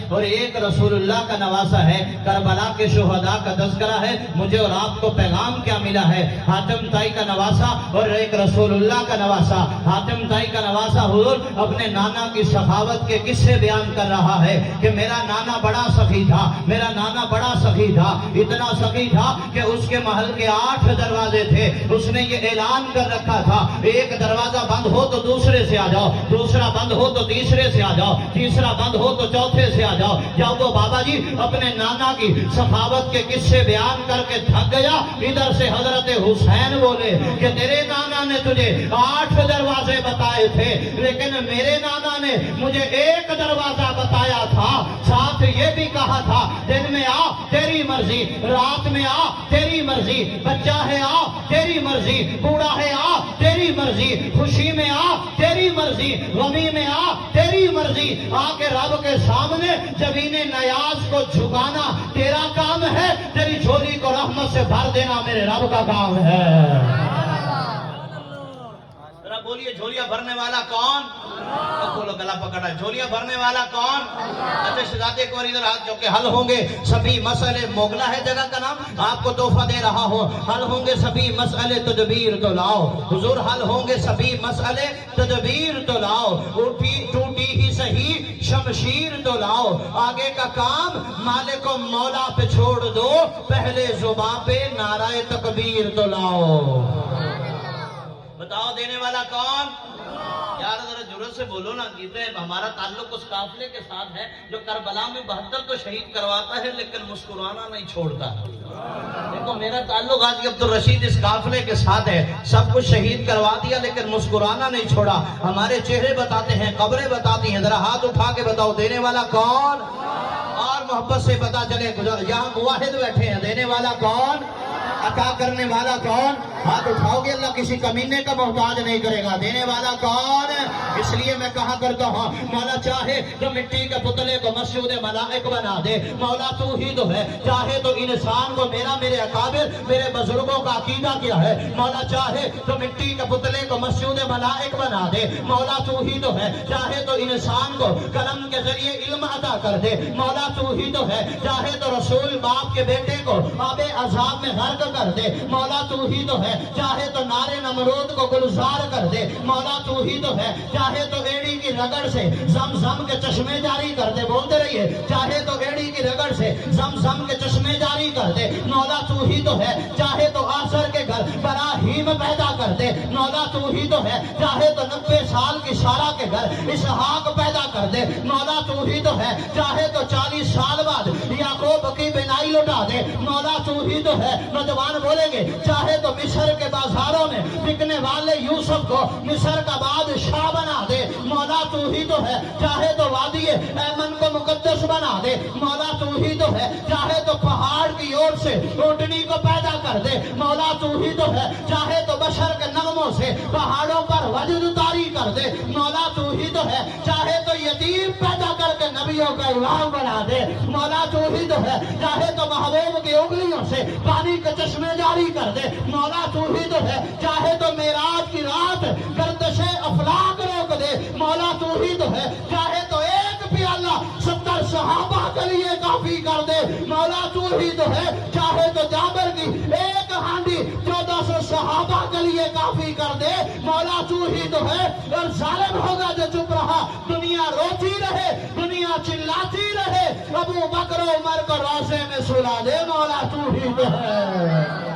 اور ایک رسول اللہ کا نواسا ہے، کربلا کے شہداء کا تذکرہ ہے۔ مجھے اور آپ کو پیغام کیا ملا ہے؟ حاتم طائی کا نواسا اور ایک رسول اللہ کا نواسا۔ حاتم طائی کا نواسا حضور اپنے نانا کی سخاوت کے قصے بیان کر رہا ہے کہ میرا نانا بڑا سخی تھا، میرا نانا بڑا سخی تھا، اتنا سخی تھا کہ اس کے محل کے 8 دروازے تھے۔ اس نے یہ اعلان کر رکھا تھا، ایک دروازہ بند ہو تو دوسرے سے آ جاؤ، دوسرا بند ہو تو تیسرے سے آ جاؤ، تیسرا بند ہو تو چوتھے سے آ جاؤ۔ جب وہ بابا جی اپنے نانا کی سخاوت کے قصے بیان کر کے تھک گیا، ادھر سے حضرت حسین بولے کہ تیرے نانا نے تجھے 8 دروازے بتائے تھے، لیکن میرے نانا نے مجھے ایک دروازہ بتایا تھا، ساتھ یہ بھی کہا تھا دن میں آ تیری مرضی، رات میں آ تیری مرضی، بچہ ہے آ تیری مرضی، بوڑھا ہے آ تیری مرضی، خوشی میں آ تیری مرضی، غمی میں آ تیری مرضی۔ آ کے رب کے سامنے جبین نیاز کو جھکانا تیرا کام ہے، تیری جھولی کو رحمت سے بھر دینا میرے رب کا کام ہے۔ ذرا بولیے جھولیاں بھرنے والا کون؟ بولو گلا پکڑا، جھولیاں بھرنے والا کون؟ اچھا شہزادے کو ادھر ہاتھ جو کہ حل ہوں گے سبھی مسئلے، موگلا ہے جگہ کا نام، آپ کو تحفہ دے رہا ہوں، حل ہوں گے سبھی مسئلے تدبیر تو لاؤ حضور، حل ہوں گے سبھی مسئلے تدبیر تو لاؤ، ٹوٹی ہی صحیح شمشیر تو لاؤ، آگے کا کام مالک و مولا پہ چھوڑ دو، پہلے زباں پہ نعرہ تکبیر تو لاؤ۔ بتاؤ دینے والا کون؟ یار ذرا جرت سے بولو نا، کہتے ہیں ہمارا تعلق اس قافلے کے ساتھ ہے جو کربلا میں 72 تو شہید کرواتا ہے لیکن مسکرانا نہیں چھوڑتا۔ دیکھو میرا تعلق غازی عبدالرشید اس قافلے کے ساتھ ہے، سب کچھ شہید کروا دیا لیکن مسکرانا نہیں چھوڑا۔ ہمارے چہرے بتاتے ہیں، قبریں بتاتی ہیں، ذرا ہاتھ اٹھا کے بتاؤ دینے والا کون؟ اور محبت سے پتا چلے، یہاں مواحد بیٹھے ہیں، دینے والا کون؟ عطا کرنے والا کون؟ ہاتھ اٹھاؤ گے اللہ کسی کمینے کا محتاج نہیں کرے گا۔ دینے والا کون؟ اس لیے میں کہا کرتا ہوں مولا چاہے تو مٹی کے پتلے کو مسجد ملائک بنا دے، مولا تو ہی تو ہے، چاہے تو انسان کو میرے اکابر میرے بزرگوں کا عقیدہ کیا ہے، مولا چاہے تو مٹی کے پتلے کو مسجد ملائک بنا دے، مولا تو ہی تو ہے، چاہے تو انسان کو قلم کے ذریعے علم عطا کر دے، مولا تو ہی تو ہے، چاہے تو رسول باپ کے بیٹے کو آب عذاب میں غرق کر دے، مولا تو ہی تو ہے، چاہے تو نارے نمرود کو گلزار کر دے، مولا تو ہی تو ہے، چاہے تو ایڑی کی رگڑ سے زمزم کے چشمے جاری کر دے، بولتے رہیے، چاہے تو ایڑی کی رگڑ سے زمزم کے چشمے جاری کر دے، مولا تو ہی تو ہے، چاہے تو آسر کے گھر براہیم پیدا کر دے، مولا تو ہی تو ہے، چاہے تو 90 سال کی سارہ کے گھر اسحاق پیدا کر دے، مولا تو ہی تو ہے، چاہے تو 40 سال بعد یعقوب کی بینائی لٹا دے، مولا تو ہی تو ہے۔ نوجوان بولیں گے چاہے تو مصر کے بازاروں میں بکنے والے یوسف کو مصر کا بادشاہ بنا دے، مولا تو ہی تو ہے، چاہے تو وادی ایمن کو مقدس بنا دے، مولا تو ہی تو ہے، چاہے تو پہاڑ کی اور سے اونٹنی کو پیدا کر دے، مولا تو ہی تو ہے، چاہے تو بشر کے نغموں سے پہاڑوں پر وجد طاری کر دے، مولا تو ہی تو ہے، چاہے تو یتیم پیدا کر کے نبیوں کا امام بنا دے، مولا تو ہی تو ہے، چاہے تو محبوب کی انگلیوں سے پانی کے چشمے جاری کر دے، مولا تو ہی تو ہے، چاہے تو معراج کی رات گردش افلاک روک دے، مولا تو ہی تو ہے، چاہے تو ایک پیالہ 70 صحابہ کے لیے کافی کر دے، مولا تو ہی تو ہے، چاہے تو جابر کی ایک ہانڈی 1400 صحابہ کے لیے کافی کر دے، مولا تو ہی تو ہے۔ اور ظالم ہوگا جو چپ رہا، دنیا روتی رہے، دنیا چلاتی رہے، ابو بکر و عمر کو روضے میں سلا دے، مولا تو ہی تو ہے۔